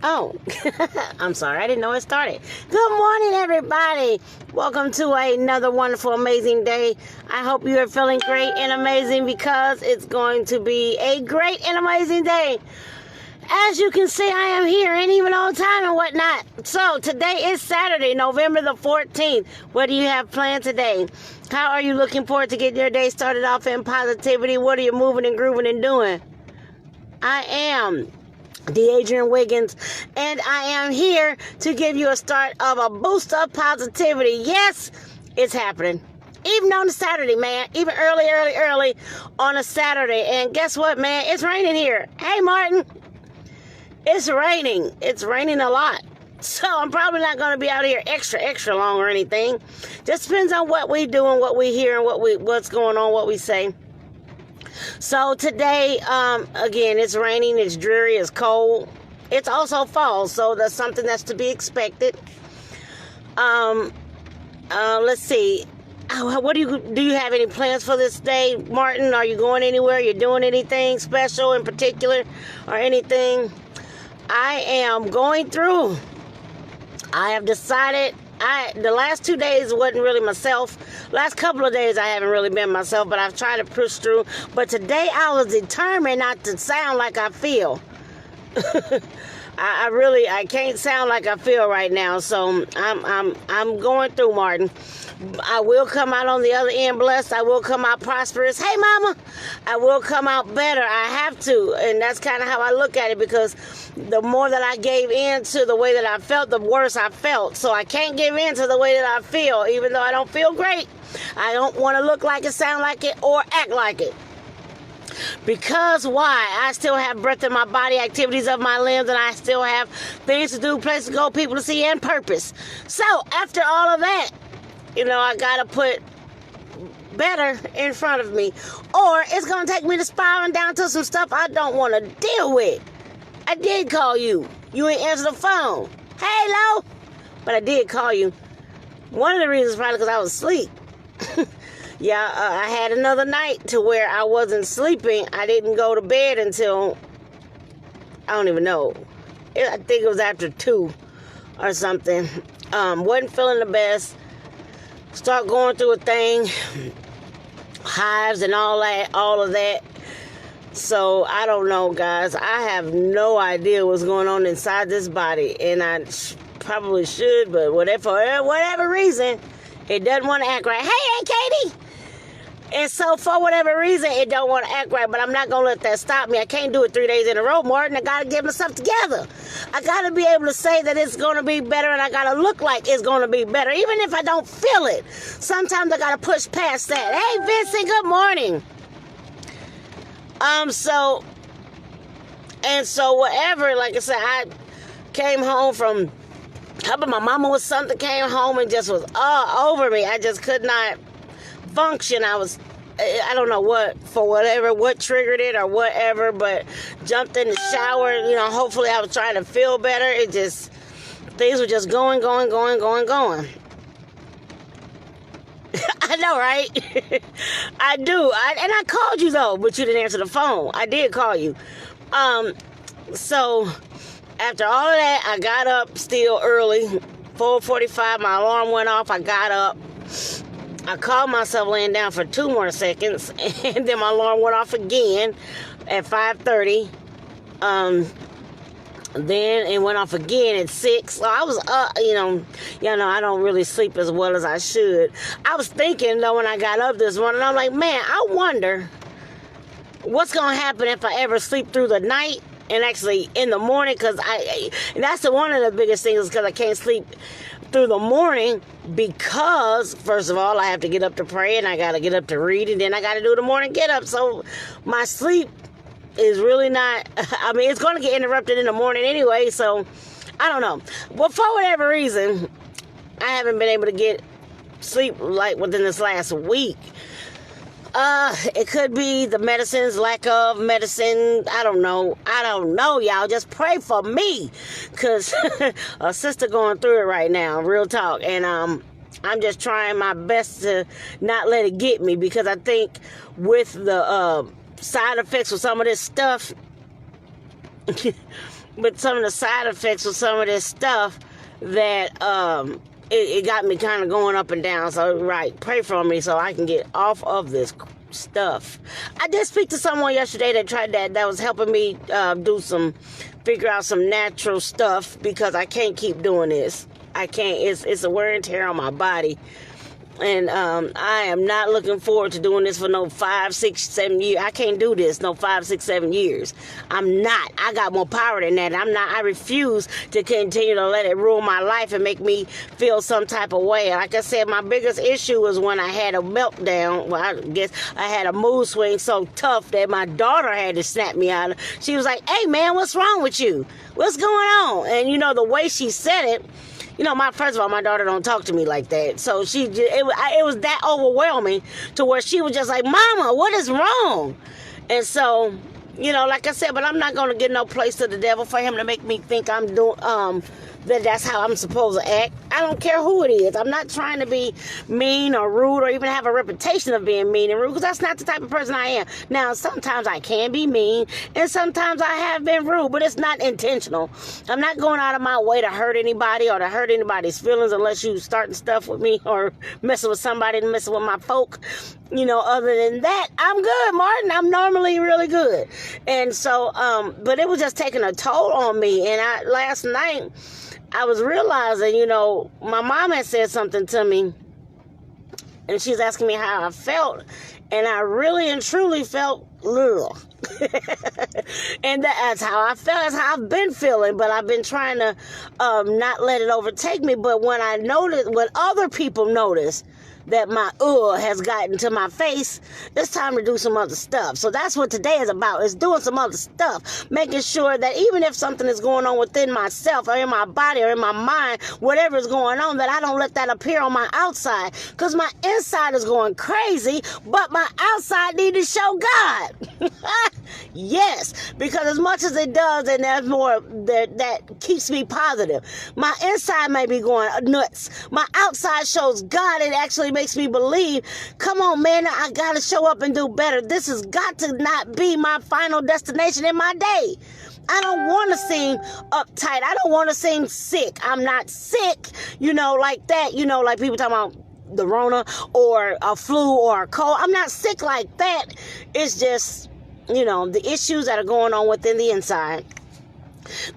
Oh, I'm sorry. I didn't know it started. Good morning, everybody. Welcome to another wonderful, amazing day. I hope you are feeling great and amazing because it's going to be a great and amazing day. As you can see, I am here and even on time and whatnot. So today is Saturday, November the 14th. What do you have planned today? How are you looking forward to getting your day started off in positivity? What are you moving and grooving and doing? I am Adrian Wiggins, and I am here to give you a start of a boost of positivity. Yes, it's happening. Even on a Saturday, man. Even early on a Saturday. And guess what, man? It's raining here. Hey, Martin. It's raining. It's raining a lot. So I'm probably not going to be out here extra long or anything. Just depends on what we do and what we hear and what's going on, what we say. So today, again, it's raining, it's dreary, it's cold. It's also fall, so that's something that's to be expected. Let's see. What do you have any plans for this day, Martin? Are you going anywhere? You doing anything special in particular or anything? I am going through. I have decided. The last 2 days wasn't really myself. Last couple of days I haven't really been myself, but I've tried to push through. But today I was determined not to sound like I feel. I can't sound like I feel right now. So I'm going through, Martin. I will come out on the other end blessed. I will come out prosperous. Hey, mama, I will come out better. I have to. And that's kind of how I look at it, because the more that I gave in to the way that I felt, the worse I felt. So I can't give in to the way that I feel, even though I don't feel great. I don't want to look like it, sound like it, or act like it. Because why? I still have breath in my body, activities of my limbs, and I still have things to do, places to go, people to see, and purpose. So after all of that, I got to put better in front of me, or it's going to take me to spiraling down to some stuff I don't want to deal with. I did call you. You ain't answer the phone. Hey, Lo. But I did call you. One of the reasons probably because I was asleep. Yeah, I had another night to where I wasn't sleeping. I didn't go to bed until, I don't even know. I think it was after 2 or something. Wasn't feeling the best. Start going through a thing. Hives and all of that. So, I don't know, guys. I have no idea what's going on inside this body. And I probably should, but for whatever reason, it doesn't want to act right. Hey, Katie! And so, for whatever reason, it don't want to act right. But I'm not going to let that stop me. I can't do it 3 days in a row, Martin. I got to get myself together. I got to be able to say that it's going to be better, and I got to look like it's going to be better, even if I don't feel it. Sometimes I got to push past that. Hey, Vincent, good morning. So whatever, like I said, I came home from, how about my mama was something, came home and just was all over me. I just could not function. I don't know what triggered it or whatever, but jumped in the shower, hopefully I was trying to feel better. Things were just going. I know, right? I do. And I called you, though, but you didn't answer the phone. I did call you. So, after all of that, I got up still early. 4:45, my alarm went off. I got up. I called myself laying down for 2 more seconds. And then my alarm went off again at 5:30. Then it went off again at 6. So I was I don't really sleep as well as I should. I was thinking, though, when I got up this morning, I'm like, man, I wonder what's going to happen if I ever sleep through the night and actually in the morning, because and that's one of the biggest things, because I can't sleep through the morning because, first of all, I have to get up to pray, and I got to get up to read, and then I got to do the morning get up. So my sleep is really not, it's going to get interrupted in the morning anyway, so I don't know. Well, for whatever reason, I haven't been able to get sleep like within this last week. It could be the medicines, lack of medicine. I don't know, y'all. Just pray for me, because a sister going through it right now, real talk. And I'm just trying my best to not let it get me, because I think with the side effects of some of this stuff, But some of the side effects with some of this stuff that it got me kind of going up and down. So right, pray for me so I can get off of this stuff. I did speak to someone yesterday that tried that was helping me figure out some natural stuff, because I can't keep doing this. I can't. It's a wear and tear on my body. And I am not looking forward to doing this for no 5, 6, 7 years. I can't do this no 5, 6, 7 years. I'm not. I got more power than that. I refuse to continue to let it ruin my life and make me feel some type of way. Like I said, my biggest issue was when I had a meltdown. Well, I guess I had a mood swing so tough that my daughter had to snap me out. She was like, "Hey man, what's wrong with you? What's going on?" And you know, the way she said it, you know, first of all, my daughter don't talk to me like that. So it was that overwhelming to where she was just like, "Mama, what is wrong?" And so, you know, like I said, but I'm not going to give no place to the devil for him to make me think I'm doing, that's how I'm supposed to act. I don't care who it is. I'm not trying to be mean or rude or even have a reputation of being mean and rude, because that's not the type of person I am. Now, sometimes I can be mean and sometimes I have been rude, but it's not intentional. I'm not going out of my way to hurt anybody or to hurt anybody's feelings unless you starting stuff with me or messing with somebody and messing with my folk. You know, other than that, I'm good, Martin. I'm normally really good. And so, but it was just taking a toll on me. And last night, I was realizing, you know, my mom had said something to me, and she's asking me how I felt, and I really and truly felt little. And that's how I felt. That's how I've been feeling, but I've been trying to not let it overtake me. But when other people notice that my has gotten to my face, it's time to do some other stuff. So that's what today is about, is doing some other stuff, making sure that even if something is going on within myself or in my body or in my mind, whatever is going on, that I don't let that appear on my outside, because my inside is going crazy, but my outside need to show God. Yes, because as much as it does, and there's more that keeps me positive, my inside may be going nuts. My outside shows God. It actually makes me believe, come on, man, I got to show up and do better. This has got to not be my final destination in my day. I don't want to seem uptight. I don't want to seem sick. I'm not sick, you know, like that. You know, like people talking about the Rona or a flu or a cold. I'm not sick like that. It's just, you know, the issues that are going on within the inside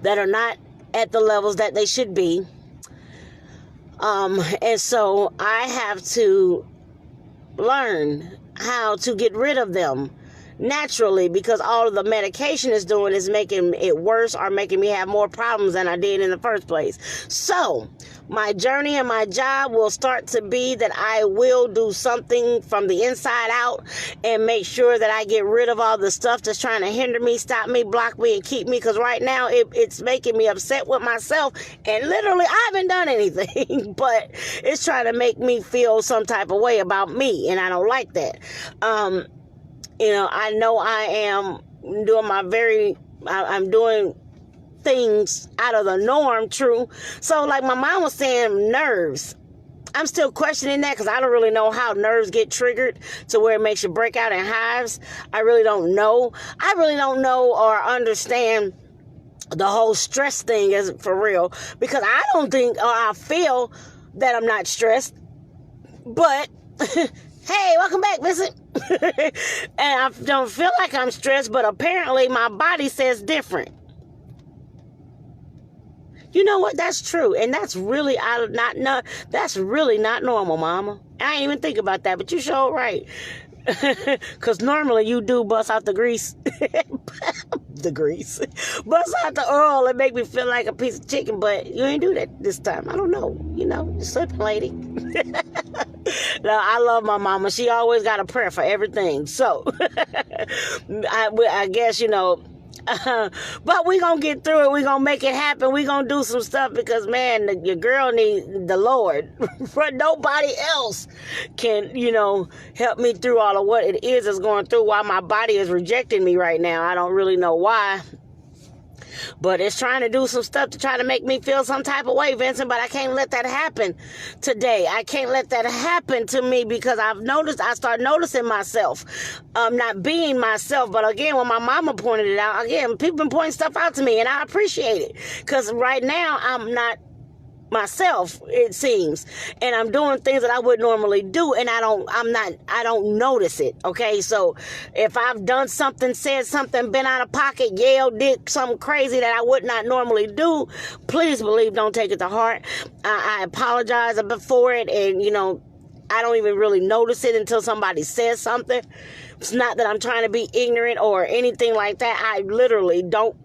that are not at the levels that they should be. And so I have to learn how to get rid of them naturally, because all of the medication is doing is making it worse or making me have more problems than I did in the first place. So my journey and my job will start to be that I will do something from the inside out and make sure that I get rid of all the stuff that's trying to hinder me, stop me, block me, and keep me, because right now it's making me upset with myself, and literally I haven't done anything, but it's trying to make me feel some type of way about me, and I don't like that. You know I am doing I'm doing things out of the norm, true. So like my mom was saying, nerves. I'm still questioning that, because I don't really know how nerves get triggered to where it makes you break out in hives. I really don't know. I really don't know or understand the whole stress thing is for real, because I don't think or I feel that I'm not stressed. But hey, welcome back, Vincent. And I don't feel like I'm stressed, but apparently my body says different. You know what? That's true. And that's really that's really not normal, Mama. I ain't even think about that, but you sure right. Because normally you do bust out the grease. The grease. Bust out the oil and make me feel like a piece of chicken, but you ain't do that this time. I don't know. You know, slipping lady. No, I love my mama. She always got a prayer for everything. So, I guess, you know, but we gonna get through it. We gonna make it happen. We gonna do some stuff, because man, your girl needs the Lord. For nobody else can, you know, help me through all of what it is going through, while my body is rejecting me right now. I don't really know why. But it's trying to do some stuff to try to make me feel some type of way, Vincent, but I can't let that happen today. I can't let that happen to me because I start noticing myself, not being myself. But again, when my mama pointed it out, again, people been pointing stuff out to me, and I appreciate it because right now I'm not myself, it seems, and I'm doing things that I would normally do, and I don't notice it. Okay, so if I've done something, said something, been out of pocket, yelled, did something crazy that I would not normally do, please believe, don't take it to heart. I apologize for it, and I don't even really notice it until somebody says something. It's not that I'm trying to be ignorant or anything like that. I literally don't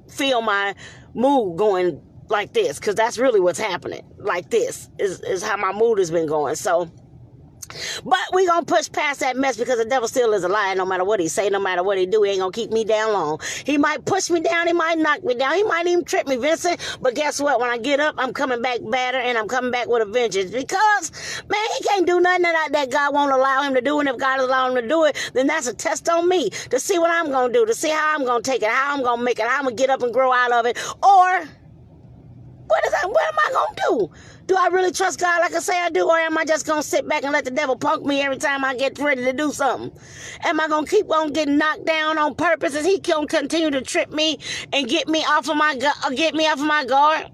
feel my mood going like this, because that's really what's happening. Like this is how my mood has been going. So, but we gonna push past that mess because the devil still is a liar. No matter what he say, no matter what he do, he ain't gonna keep me down long. He might push me down, he might knock me down, he might even trip me, Vincent. But guess what? When I get up, I'm coming back better, and I'm coming back with a vengeance. Because, man, he can't do nothing that God won't allow him to do. And if God is allowing him to do it, then that's a test on me to see what I'm gonna do, to see how I'm gonna take it, how I'm gonna make it, how I'm gonna get up and grow out of it. Or what am I going to do? Do I really trust God like I say I do? Or am I just going to sit back and let the devil punk me every time I get ready to do something? Am I going to keep on getting knocked down on purpose as he can continue to trip me and get me off of my guard?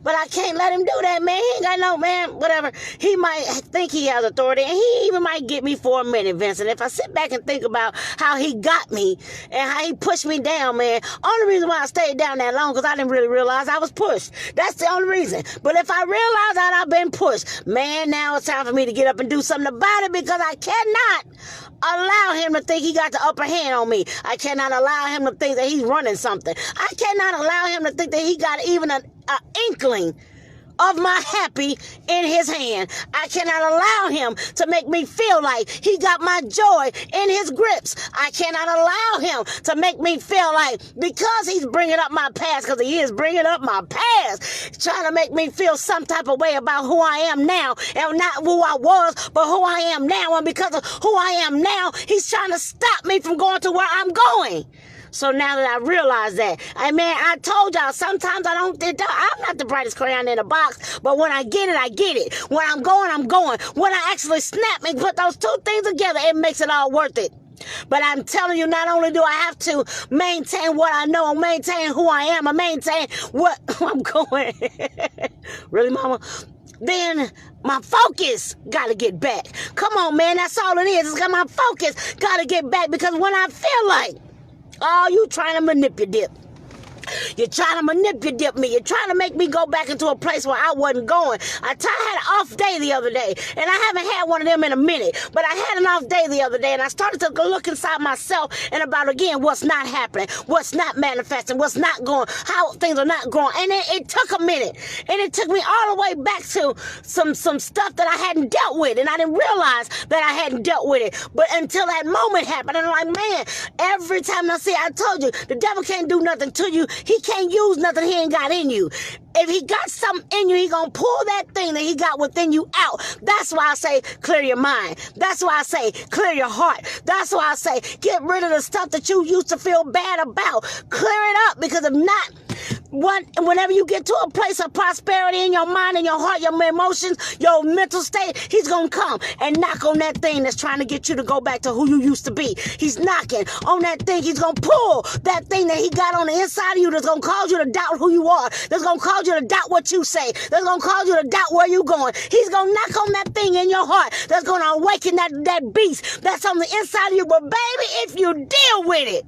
But I can't let him do that, man. He ain't got no, man, whatever. He might think he has authority, and he even might get me for a minute, Vincent. If I sit back and think about how he got me and how he pushed me down, man, only reason why I stayed down that long because I didn't really realize I was pushed. That's the only reason. But if I realize that I've been pushed, man, now it's time for me to get up and do something about it because I cannot allow him to think he got the upper hand on me. I cannot allow him to think that he's running something. I cannot allow him to think that he got even an inkling of my happy in his hand. I cannot allow him to make me feel like he got my joy in his grips. I cannot allow him to make me feel like because he's bringing up my past, because he is bringing up my past, trying to make me feel some type of way about who I am now, and not who I was, but who I am now. And because of who I am now, he's trying to stop me from going to where I'm going. So now that I realize that, I told y'all, sometimes I'm not the brightest crayon in the box, but when I get it, I get it. When I'm going, I'm going. When I actually snap and put those two things together, it makes it all worth it. But I'm telling you, not only do I have to maintain what I know, maintain who I am, and maintain what I'm going. Really, mama? Then my focus got to get back. Come on, man, that's all it is. It's got my focus got to get back, because when I feel like, oh, you trying to manipulate. You're trying to manipulate me. You're trying to make me go back into a place where I wasn't going. I had an off day the other day, and I haven't had one of them in a minute, but I had an off day the other day, and I started to look inside myself and about, again, what's not happening, what's not manifesting, what's not going, how things are not growing. And it took a minute, and it took me all the way back to some stuff that I hadn't dealt with, and I didn't realize that I hadn't dealt with it. But until that moment happened, and I'm like, man, every time I told you, the devil can't do nothing to you. He can't use nothing he ain't got in you. If he got something in you, he gonna pull that thing that he got within you out. That's why I say clear your mind. That's why I say clear your heart. That's why I say get rid of the stuff that you used to feel bad about. Clear it up, because if not, whenever you get to a place of prosperity in your mind and your heart, your emotions, your mental state, he's gonna come and knock on that thing that's trying to get you to go back to who you used to be. He's knocking on that thing. He's gonna pull that thing that he got on the inside of you that's gonna cause you to doubt who you are, that's gonna cause you to doubt what you say, that's gonna cause you to doubt where you're going. He's gonna knock on that thing in your heart that's gonna awaken that beast that's on the inside of you. But baby, if you deal with it,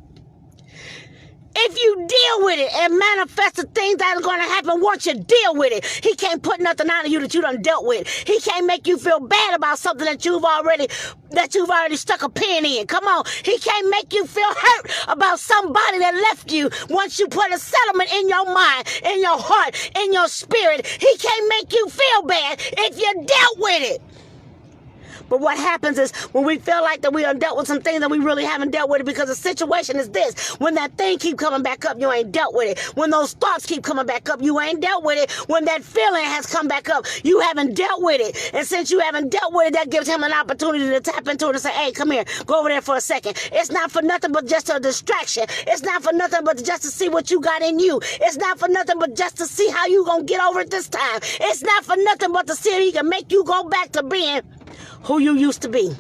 if you deal with it and manifest the things that are going to happen once you deal with it, he can't put nothing out of you that you done dealt with. He can't make you feel bad about something that you've already stuck a pin in. Come on. He can't make you feel hurt about somebody that left you once you put a settlement in your mind, in your heart, in your spirit. He can't make you feel bad if you dealt with it. But what happens is when we feel like that we have dealt with some things that we really haven't dealt with it, because the situation is this: when that thing keep coming back up, you ain't dealt with it. When those thoughts keep coming back up, you ain't dealt with it. When that feeling has come back up, you haven't dealt with it. And since you haven't dealt with it, that gives him an opportunity to tap into it and say, hey, come here, go over there for a second. It's not for nothing but just a distraction. It's not for nothing but just to see what you got in you. It's not for nothing but just to see how you gonna get over it this time. It's not for nothing but to see if he can make you go back to being who you used to be.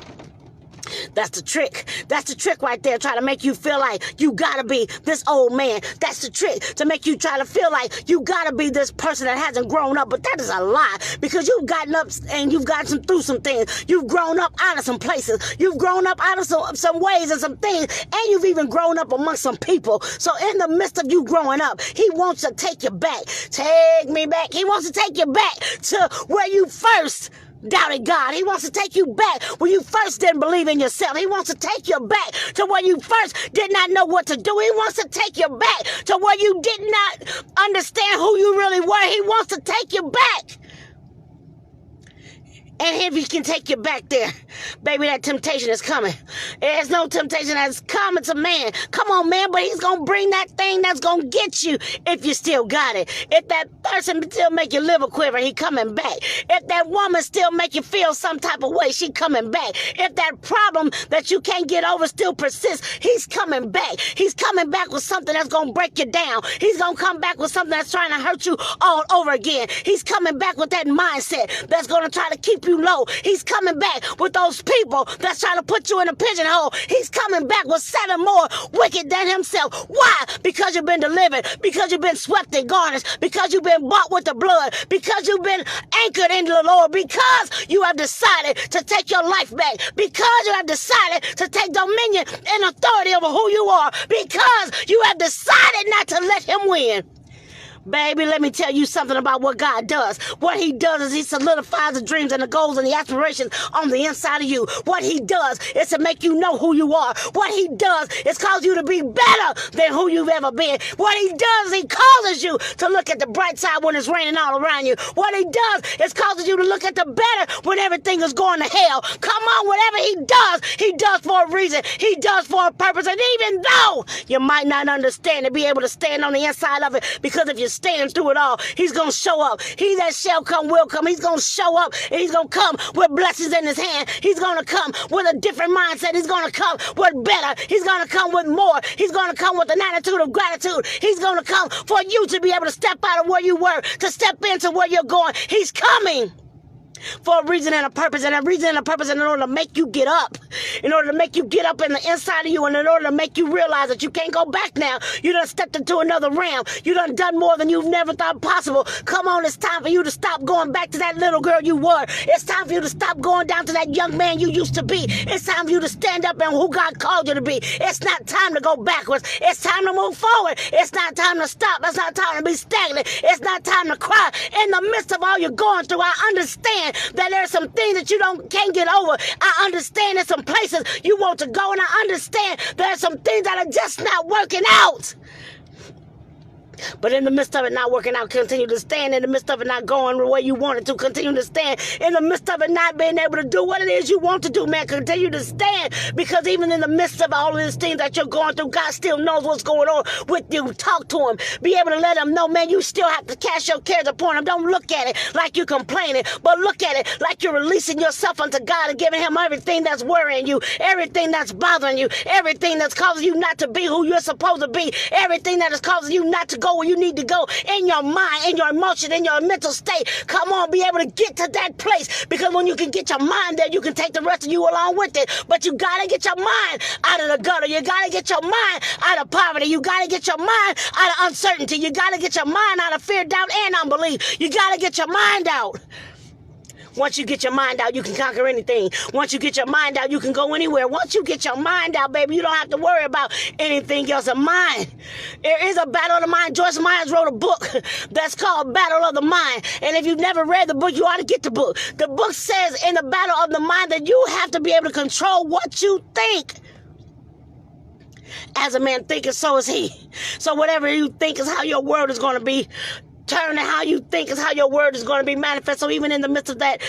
That's the trick. That's the trick right there, trying to make you feel like you gotta be this old man. That's the trick, to make you try to feel like you gotta be this person that hasn't grown up. But that is a lie, because you've gotten up and you've gotten through some things. You've grown up out of some places. You've grown up out of some ways and some things, and you've even grown up amongst some people. So in the midst of you growing up, he wants to take you back. Take me back. He wants to take you back to where you first doubted God. He wants to take you back where you first didn't believe in yourself. He wants to take you back to where you first did not know what to do. He wants to take you back to where you did not understand who you really were. He wants to take you back. And if he can take you back there, baby, that temptation is coming. There's no temptation that's coming to man. Come on, man, but he's going to bring that thing that's going to get you if you still got it. If that person still make your liver quiver, he coming back. If that woman still make you feel some type of way, she coming back. If that problem that you can't get over still persists, he's coming back. He's coming back with something that's going to break you down. He's going to come back with something that's trying to hurt you all over again. He's coming back with that mindset that's going to try to keep you low. He's coming back with those people that's trying to put you in a pigeonhole. He's coming back with 7 more wicked than himself. Why? Because you've been delivered, because you've been swept and garnished, because you've been bought with the blood, because you've been anchored into the Lord, because you have decided to take your life back, because you have decided to take dominion and authority over who you are, because you have decided not to let him win. Baby, let me tell you something about what God does. What he does is he solidifies the dreams and the goals and the aspirations on the inside of you. What he does is to make you know who you are. What he does is cause you to be better than who you've ever been. What he does is he causes you to look at the bright side when it's raining all around you. What he does is causes you to look at the better when everything is going to hell. Come on, whatever he does for a reason. He does for a purpose. And even though you might not understand and be able to stand on the inside of it, because if you stand through it all, he's going to show up. He that shall come will come. He's going to show up, and he's going to come with blessings in his hand. He's going to come with a different mindset. He's going to come with better. He's going to come with more. He's going to come with an attitude of gratitude. He's going to come for you to be able to step out of where you were, to step into where you're going. He's coming for a reason and a purpose, and a reason and a purpose in order to make you get up, in order to make you get up in the inside of you, and in order to make you realize that you can't go back now. You done stepped into another realm. You done more than you've never thought possible. Come on, it's time for you to stop going back to that little girl you were. It's time for you to stop going down to that young man you used to be. It's time for you to stand up and who God called you to be. It's not time to go backwards. It's time to move forward. It's not time to stop. It's not time to be stagnant. It's not time to cry. In the midst of all you're going through, I understand that there's some things that you can't get over. I understand there's some places you want to go, and I understand there's some things that are just not working out. But in the midst of it not working out, continue to stand. In the midst of it not going the way you wanted to, continue to stand. In the midst of it not being able to do what it is you want to do, man, continue to stand. Because even in the midst of all of these things that you're going through, God still knows what's going on with you. Talk to him. Be able to let him know, man, you still have to cast your cares upon him. Don't look at it like you're complaining, but look at it like you're releasing yourself unto God and giving him everything that's worrying you, everything that's bothering you, everything that's causing you not to be who you're supposed to be, everything that is causing you not to go where you need to go in your mind, in your emotion, in your mental state. Come on, be able to get to that place, because when you can get your mind there, you can take the rest of you along with it. But you got to get your mind out of the gutter. You got to get your mind out of poverty. You got to get your mind out of uncertainty. You got to get your mind out of fear, doubt, and unbelief. You got to get your mind out. Once you get your mind out, you can conquer anything. Once you get your mind out, you can go anywhere. Once you get your mind out, baby, you don't have to worry about anything else. A mind. There is a battle of the mind. Joyce Myers wrote a book that's called Battle of the Mind. And if you've never read the book, you ought to get the book. The book says in the battle of the mind that you have to be able to control what you think. As a man thinketh, so is he. So whatever you think is how your world is going to be. Turn to how you think is how your word is going to be manifest. So even in the midst of that,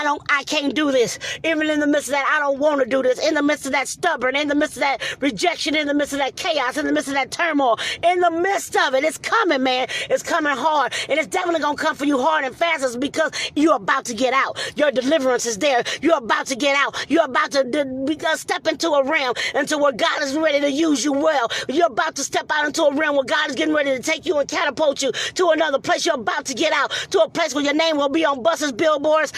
I can't do this. Even in the midst of that, I don't want to do this. In the midst of that stubborn, in the midst of that rejection, in the midst of that chaos, in the midst of that turmoil, in the midst of it, it's coming, man. It's coming hard. And it's definitely going to come for you hard and fast. It's because you're about to get out. Your deliverance is there. You're about to get out. You're about to step into a realm, into where God is ready to use you well. You're about to step out into a realm where God is getting ready to take you and catapult you to another place. You're about to get out to a place where your name will be on buses, billboards,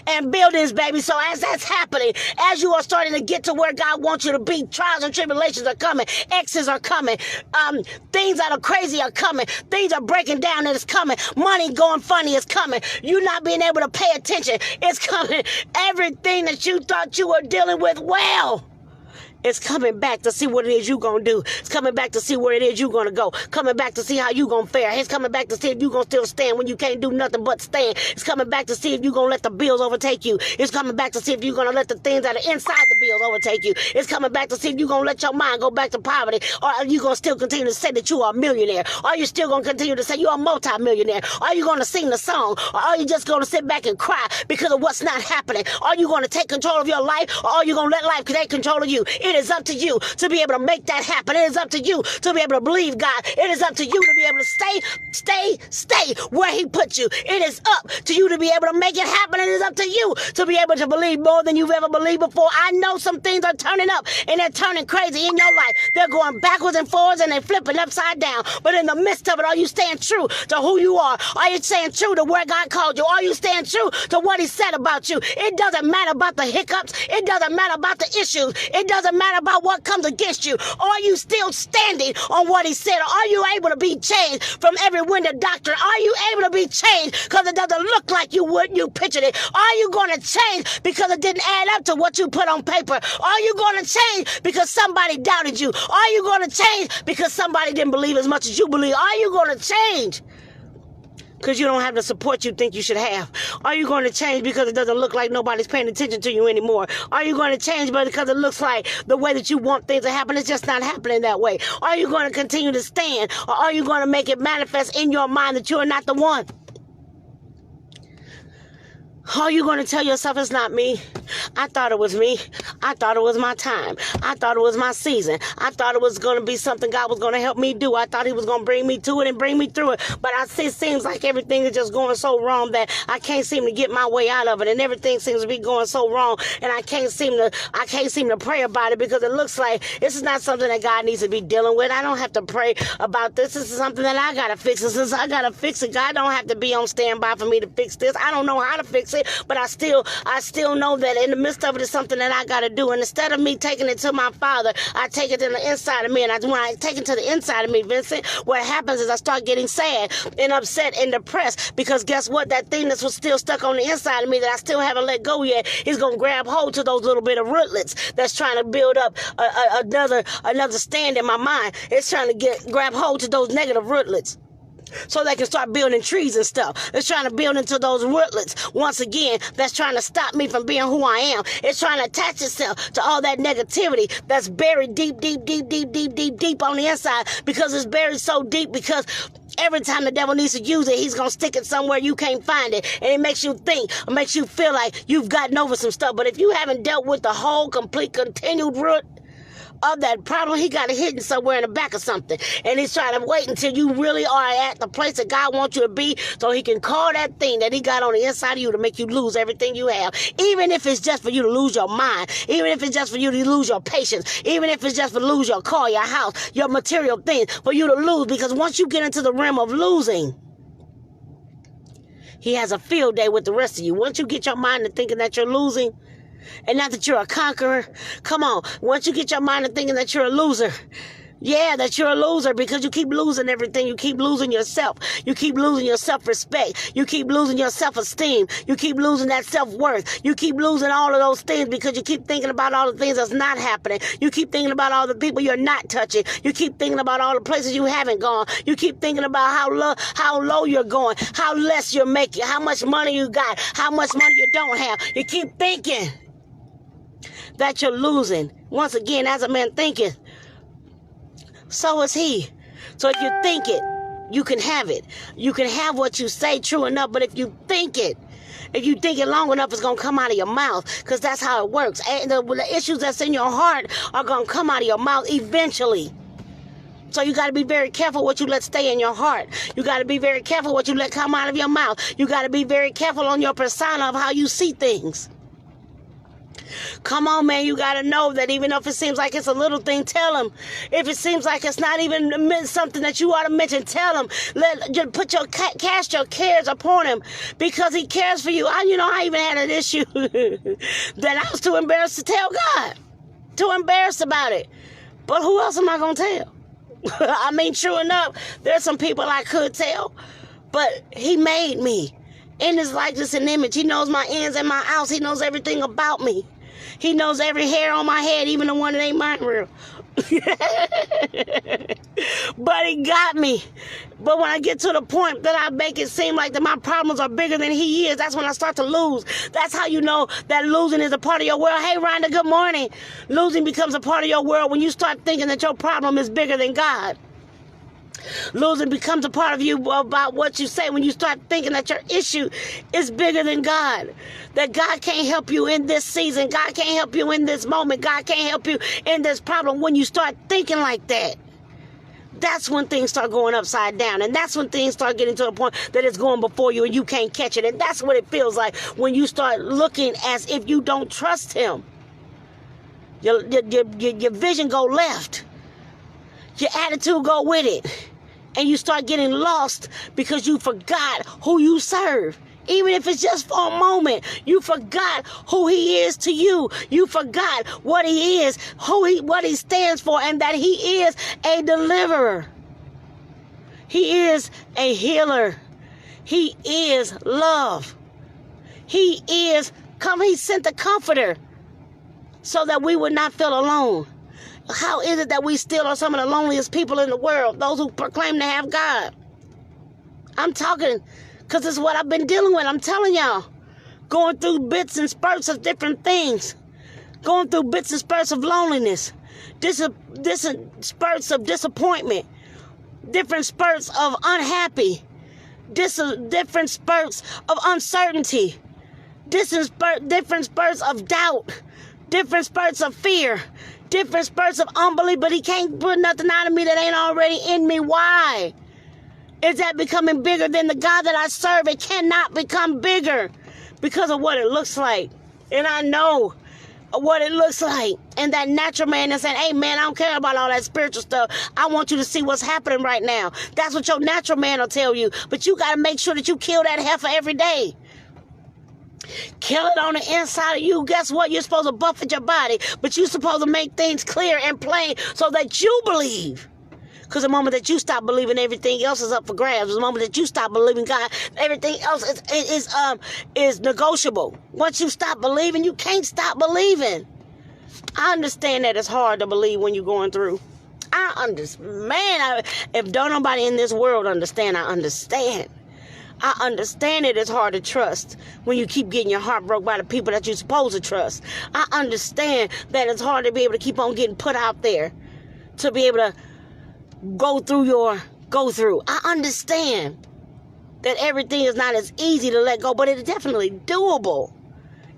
and buildings, baby. So as that's happening, as you are starting to get to where God wants you to be, trials and tribulations are coming. Exes are coming. Things that are crazy are coming. Things are breaking down and it's coming. Money going funny is coming. You not being able to pay attention, it's coming. Everything that you thought you were dealing with well, it's coming back to see what it is you're going to do. It's coming back to see where it is you're going to go. Coming back to see how you're going to fare. It's coming back to see if you're going to still stand when you can't do nothing but stand. It's coming back to see if you're going to let the bills overtake you. It's coming back to see if you're going to let the things that are inside the bills overtake you. It's coming back to see if you're going to let your mind go back to poverty. Or are you going to still continue to say that you are a millionaire? Are you still going to continue to say you're a multi-millionaire? Are you going to sing the song? Or are you just going to sit back and cry because of what's not happening? Are you going to take control of your life? Or are you going to let life take control of you? It is up to you to be able to make that happen. It is up to you to be able to believe God. It is up to you to be able to stay where he put you. It is up to you to be able to make it happen. It is up to you to be able to believe more than you've ever believed before. I know some things are turning up and they're turning crazy in your life. They're going backwards and forwards and they're flipping upside down. But in the midst of it, are you staying true to who you are? Are you staying true to where God called you? Are you staying true to what he said about you? It doesn't matter about the hiccups. It doesn't matter about the issues. It doesn't matter about what comes against you. Are you still standing on what he said? Are you able to be changed from every wind of doctrine? Are you able to be changed because it doesn't look like you pictured it? Are you going to change because it didn't add up to what you put on paper? Are you going to change because somebody doubted you? Are you going to change because somebody didn't believe as much as you believe? Are you going to change because you don't have the support you think you should have? Are you going to change because it doesn't look like nobody's paying attention to you anymore? Are you going to change because it looks like the way that you want things to happen is just not happening that way? Are you going to continue to stand, or are you going to make it manifest in your mind that you are not the one? Are you going to tell yourself it's not me? I thought it was me. I thought it was my time. I thought it was my season. I thought it was going to be something God was going to help me do. I thought he was going to bring me to it and bring me through it. But it seems like everything is just going so wrong that I can't seem to get my way out of it. And everything seems to be going so wrong. And I can't seem to pray about it because it looks like this is not something that God needs to be dealing with. I don't have to pray about this. This is something that I got to fix. And since I got to fix it, God don't have to be on standby for me to fix this. I don't know how to fix it, but I still know that in the midst of it is something that I got to do. And instead of me taking it to my Father, I take it to the inside of me. And when I take it to the inside of me, Vincent, what happens is I start getting sad and upset and depressed, because guess what? That thing that was still stuck on the inside of me that I still haven't let go yet is going to grab hold to those little bit of rootlets that's trying to build up another stand in my mind. It's trying to grab hold to those negative rootlets, so they can start building trees and stuff. It's trying to build into those rootlets. Once again, that's trying to stop me from being who I am. It's trying to attach itself to all that negativity that's buried deep on the inside, because it's buried so deep, because every time the devil needs to use it, he's going to stick it somewhere you can't find it. And it makes you think, it makes you feel like you've gotten over some stuff. But if you haven't dealt with the whole, complete, continued root of that problem, he got it hidden somewhere in the back of something. And he's trying to wait until you really are at the place that God wants you to be, so he can call that thing that he got on the inside of you to make you lose everything you have. Even if it's just for you to lose your mind. Even if it's just for you to lose your patience. Even if it's just for lose your car, your house, your material things. For you to lose. Because once you get into the realm of losing, he has a field day with the rest of you. Once you get your mind to thinking that you're losing, and not that you're a conqueror. Come on. Once you get your mind to thinking that you're a loser, yeah, that you're a loser, because you keep losing everything. You keep losing yourself. You keep losing your self-respect. You keep losing your self-esteem. You keep losing that self-worth. You keep losing all of those things because you keep thinking about all the things that's not happening. You keep thinking about all the people you're not touching. You keep thinking about all the places you haven't gone. You keep thinking about how low you're going, how less you're making, how much money you got, how much money you don't have. You keep thinking that you're losing. Once again, as a man thinketh, so is he. So if you think it, you can have it. You can have what you say, true enough. But if you think it If you think it long enough, it's going to come out of your mouth, because that's how it works. And the issues that's in your heart are going to come out of your mouth eventually. So you got to be very careful what you let stay in your heart. You got to be very careful what you let come out of your mouth. You got to be very careful on your persona of how you see things. Come on, man, you got to know that even if it seems like it's a little thing, tell him. If it seems like it's not even something that you ought to mention, tell him. Cast your cares upon him, because he cares for you. I even had an issue that I was too embarrassed to tell God. Too embarrassed about it. But who else am I going to tell? I mean, true enough, there's some people I could tell, but he made me in his likeness and image. He knows my ins and my outs. He knows everything about me. He knows every hair on my head, even the one that ain't mine real. But he got me. But when I get to the point that I make it seem like that my problems are bigger than he is, that's when I start to lose. That's how you know that losing is a part of your world. Hey, Rhonda, good morning. Losing becomes a part of your world when you start thinking that your problem is bigger than God. Losing becomes a part of you about what you say when you start thinking that your issue is bigger than God. That God can't help you in this season. God can't help you in this moment. God can't help you in this problem. When you start thinking like that, that's when things start going upside down. And that's when things start getting to a point that it's going before you and you can't catch it. And that's what it feels like when you start looking as if you don't trust him. Your vision go left. Your attitude go with it. And you start getting lost because you forgot who you serve. Even if it's just for a moment, you forgot who he is to you. You forgot what he is, what he stands for, and that he is a deliverer. He is a healer. He is love. He sent the comforter so that we would not feel alone. How is it that we still are some of the loneliest people in the world? Those who proclaim to have God. I'm talking because it's what I've been dealing with. I'm telling y'all. Going through bits and spurts of different things. Going through bits and spurts of loneliness. Different spurts of disappointment. Different spurts of unhappy. Different spurts of uncertainty. Different spurts of doubt. Different spurts of fear. Different spurts of unbelief, but he can't put nothing out of me that ain't already in me. Why? Is that becoming bigger than the God that I serve? It cannot become bigger because of what it looks like. And I know what it looks like. And that natural man is saying, hey, man, I don't care about all that spiritual stuff. I want you to see what's happening right now. That's what your natural man will tell you. But you got to make sure that you kill that heifer every day. Kill it on the inside of you. Guess what? You're supposed to buffet your body, but you're supposed to make things clear and plain so that you believe. Because the moment that you stop believing, everything else is up for grabs. The moment that you stop believing God, everything else is negotiable. Once you stop believing, you can't stop believing. I understand that it's hard to believe when you're going through. I understand. Man, if don't nobody in this world understand, I understand. I understand it is hard to trust when you keep getting your heart broke by the people that you're supposed to trust. I understand that it's hard to be able to keep on getting put out there, to be able to go through. I understand that everything is not as easy to let go, but it's definitely doable.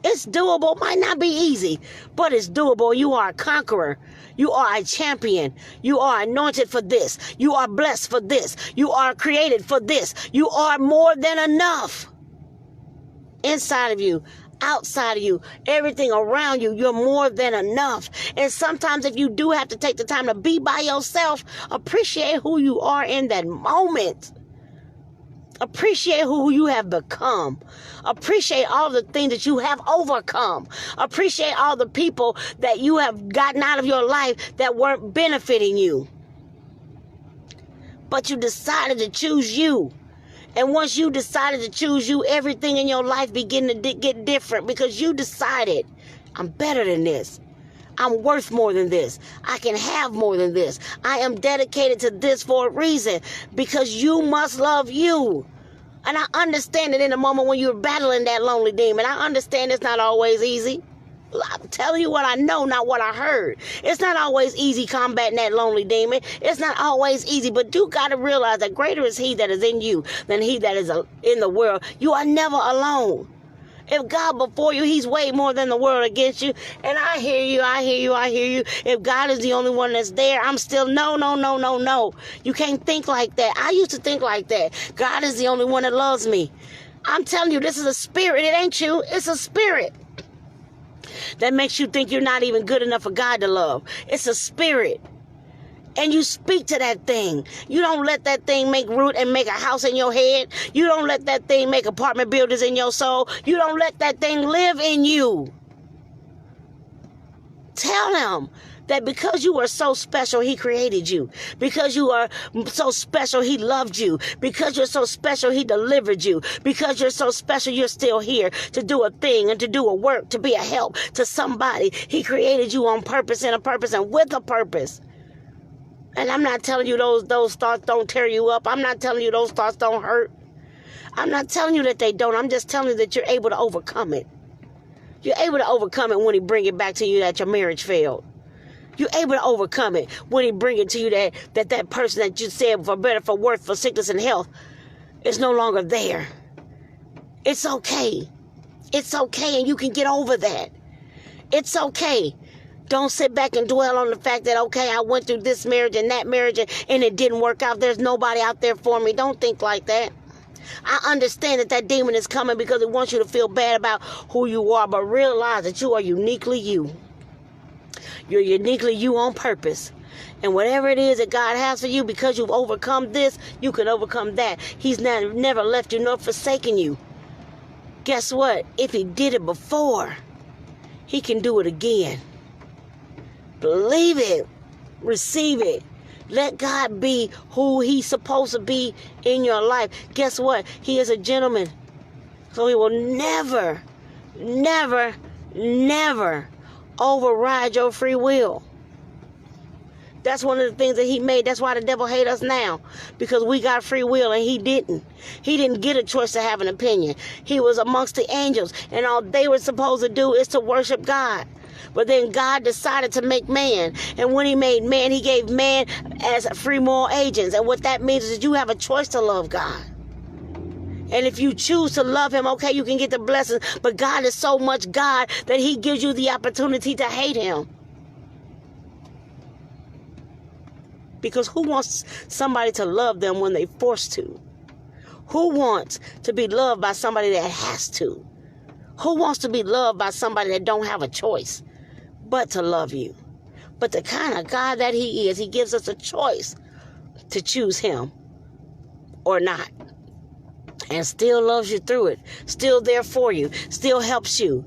It's doable. Might not be easy, but it's doable. You are a conqueror. You are a champion. You are anointed for this. You are blessed for this. You are created for this. You are more than enough. Inside of you, outside of you, everything around you, you're more than enough. And sometimes if you do have to take the time to be by yourself, appreciate who you are in that moment. Appreciate who you have become. Appreciate all the things that you have overcome. Appreciate all the people that you have gotten out of your life that weren't benefiting you. But you decided to choose you. And once you decided to choose you, everything in your life began to get different because you decided, I'm better than this. I'm worth more than this. I can have more than this. I am dedicated to this for a reason, because you must love you. And I understand it in a moment when you're battling that lonely demon. I understand it's not always easy. I'm telling you what I know, not what I heard. It's not always easy combating that lonely demon. It's not always easy, but you got to realize that greater is he that is in you than he that is in the world. You are never alone. If God before you, he's way more than the world against you. And I hear you, I hear you, I hear you. If God is the only one that's there, I'm still, no. You can't think like that. I used to think like that. God is the only one that loves me. I'm telling you, this is a spirit. It ain't you. It's a spirit that makes you think you're not even good enough for God to love. It's a spirit. And you speak to that thing. You don't let that thing make root and make a house in your head. You don't let that thing make apartment buildings in your soul. You don't let that thing live in you. Tell him that because you are so special, he created you. Because you are so special, he loved you. Because you're so special, he delivered you. Because you're so special, you're still here to do a thing and to do a work, to be a help to somebody. He created you on purpose and a purpose and with a purpose. And I'm not telling you those thoughts don't tear you up. I'm not telling you those thoughts don't hurt. I'm not telling you that they don't. I'm just telling you that you're able to overcome it. You're able to overcome it when he bring it back to you that your marriage failed. You're able to overcome it when he bring it to you that person that you said for better, for worse, for sickness and health is no longer there. It's okay. It's okay, and you can get over that. It's okay. Don't sit back and dwell on the fact that, okay, I went through this marriage and that marriage and it didn't work out. There's nobody out there for me. Don't think like that. I understand that demon is coming because it wants you to feel bad about who you are, but realize that you are uniquely you. You're uniquely you on purpose. And whatever it is that God has for you, because you've overcome this, you can overcome that. He's never left you nor forsaken you. Guess what? If he did it before, he can do it again. Believe it. Receive it. Let God be who he's supposed to be in your life. Guess what? He is a gentleman. So he will never override your free will. That's one of the things that he made. That's why the devil hates us now. Because we got free will and he didn't. He didn't get a choice to have an opinion. He was amongst the angels. And all they were supposed to do is to worship God. But then God decided to make man. And when he made man, he gave man as free moral agents. And what that means is that you have a choice to love God. And if you choose to love him, okay, you can get the blessings. But God is so much God that he gives you the opportunity to hate him. Because who wants somebody to love them when they're forced to? Who wants to be loved by somebody that has to? Who wants to be loved by somebody that don't have a choice but to love you? But the kind of God that he is, he gives us a choice to choose him or not. And still loves you through it. Still there for you. Still helps you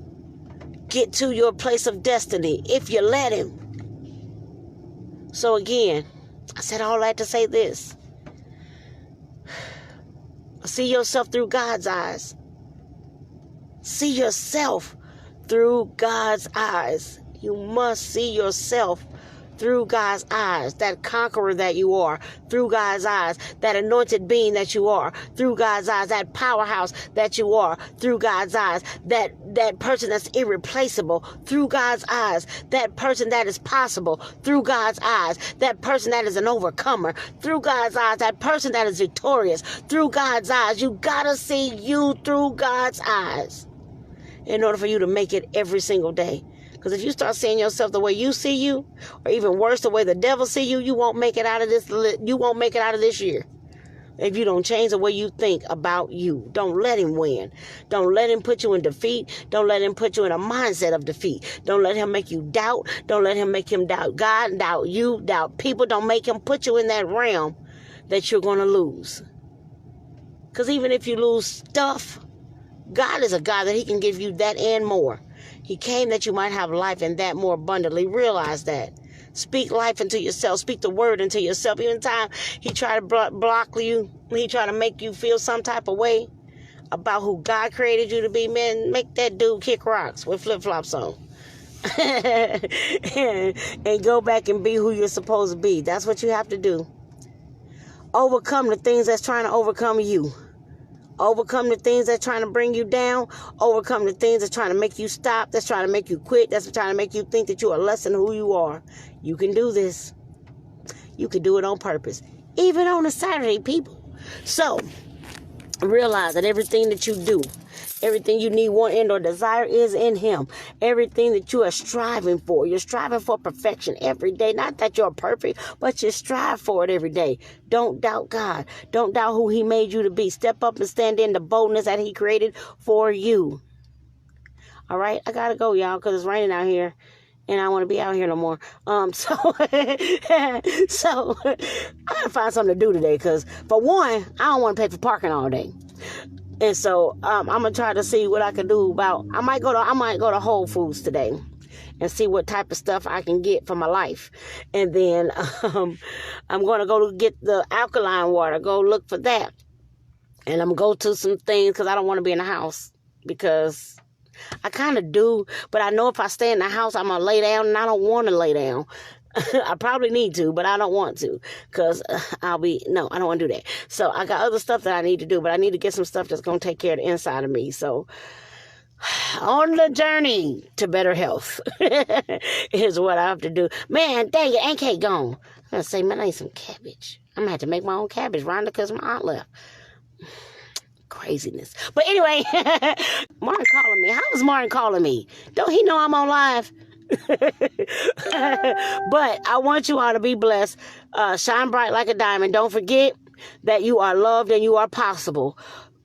get to your place of destiny if you let him. So again, I said all that to say this. See yourself through God's eyes. See yourself through God's eyes. You must see yourself through God's eyes. That conqueror that you are, through God's eyes. That anointed being that you are, through God's eyes. That powerhouse that you are, through God's eyes. That person that's irreplaceable, through God's eyes. That person that is possible, through God's eyes. That person that is an overcomer, through God's eyes. That person that is victorious, through God's eyes. You gotta see you through God's eyes in order for you to make it every single day. Because if you start seeing yourself the way you see you, or even worse, the way the devil see you, you won't make it out of this. You won't make it out of this year if you don't change the way you think about you. Don't let him win. Don't let him put you in defeat. Don't let him put you in a mindset of defeat. Don't let him make you doubt. Don't let him make him doubt God, doubt you, doubt people. Don't make him put you in that realm that you're going to lose. Because even if you lose stuff, God is a God that he can give you that and more. He came that you might have life and that more abundantly. Realize that. Speak life into yourself. Speak the word into yourself. Even time he tried to block you, he tried to make you feel some type of way about who God created you to be, man, make that dude kick rocks with flip-flops on. and go back and be who you're supposed to be. That's what you have to do. Overcome the things that's trying to overcome you. Overcome the things that's trying to bring you down. Overcome the things that's trying to make you stop. That's trying to make you quit. That's trying to make you think that you are less than who you are. You can do this. You can do it on purpose. Even on a Saturday, people. So, realize that everything that you do, Everything you need, want, and or desire is in him. Everything that you are striving for. You're striving for perfection every day. Not that you're perfect, but you strive for it every day. Don't doubt God. Don't doubt who he made you to be. Step up and stand in the boldness that he created for you. All right? I got to go, y'all, because it's raining out here. And I don't want to be out here no more. So I gotta find something to do today. Because for one, I don't want to pay for parking all day. And so I'm gonna try to see what I can do about. I might go to Whole Foods today and see what type of stuff I can get for my life. And then I'm gonna go to get the alkaline water. Go look for that. And I'm gonna go to some things because I don't want to be in the house because I kind of do, but I know if I stay in the house, I'm going to lay down, and I don't want to lay down. I probably need to, but I don't want to, because I don't want to do that. So I got other stuff that I need to do, but I need to get some stuff that's going to take care of the inside of me. So on the journey to better health is what I have to do. Man, dang it, Aunt Kate gone. I'm going to say, man, I need some cabbage. I'm going to have to make my own cabbage, Rhonda, because my aunt left. Craziness. But anyway, Martin calling me. How is Martin calling me? Don't he know I'm on live? But I want you all to be blessed. Shine bright like a diamond. Don't forget that you are loved and you are possible.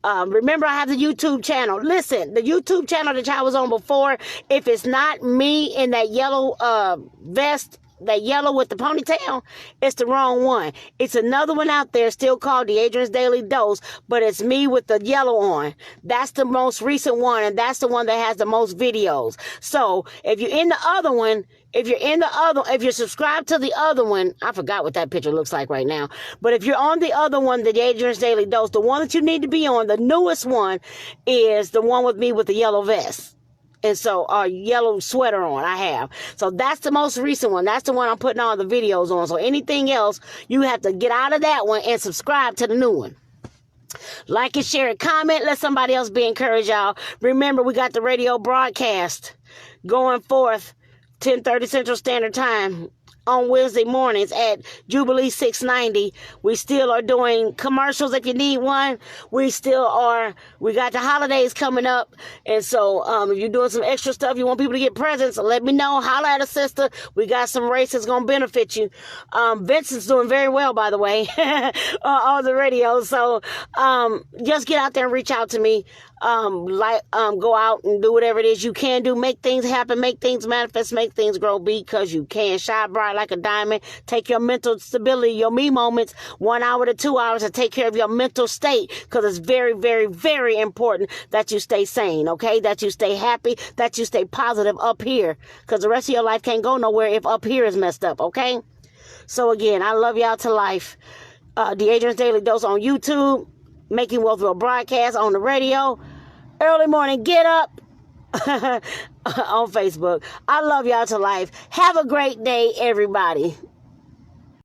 Remember, I have the YouTube channel. Listen, the YouTube channel that I was on before, if it's not me in that yellow vest, that yellow with the ponytail, it's the wrong one. It's another one out there still called the Adrian's Daily Dose, but it's me with the yellow on. That's the most recent one, and that's the one that has the most videos. So if you're in the other one, if you're subscribed to the other one, I forgot what that picture looks like right now, but if you're on the other one, the Adrian's Daily Dose, the one that you need to be on, the newest one, is the one with me with the yellow vest. And so, yellow sweater on, I have. So that's the most recent one. That's the one I'm putting all the videos on. So anything else, you have to get out of that one and subscribe to the new one. Like and share and comment. Let somebody else be encouraged, y'all. Remember, we got the radio broadcast going forth 10:30 Central Standard Time on Wednesday mornings at Jubilee 690. We still are doing commercials if you need one. We got the holidays coming up. And so if you're doing some extra stuff, you want people to get presents, let me know. Holla at a sister. We got some races going to benefit you. Vincent's doing very well, by the way, on the radio. So just get out there and reach out to me. Go out and do whatever it is you can do. Make things happen, make things manifest, make things grow, because you can. Shine bright like a diamond. Take your mental stability, your me moments, 1 hour to 2 hours to take care of your mental state, because it's very, very, very important that you stay sane, okay? That you stay happy, that you stay positive up here, because the rest of your life can't go nowhere if up here is messed up, okay? So again, I love y'all to life. The Adrian's Daily Dose on YouTube, Making Wealthville broadcast on the radio, Early Morning Get Up on Facebook. I love y'all to life. Have a great day, everybody.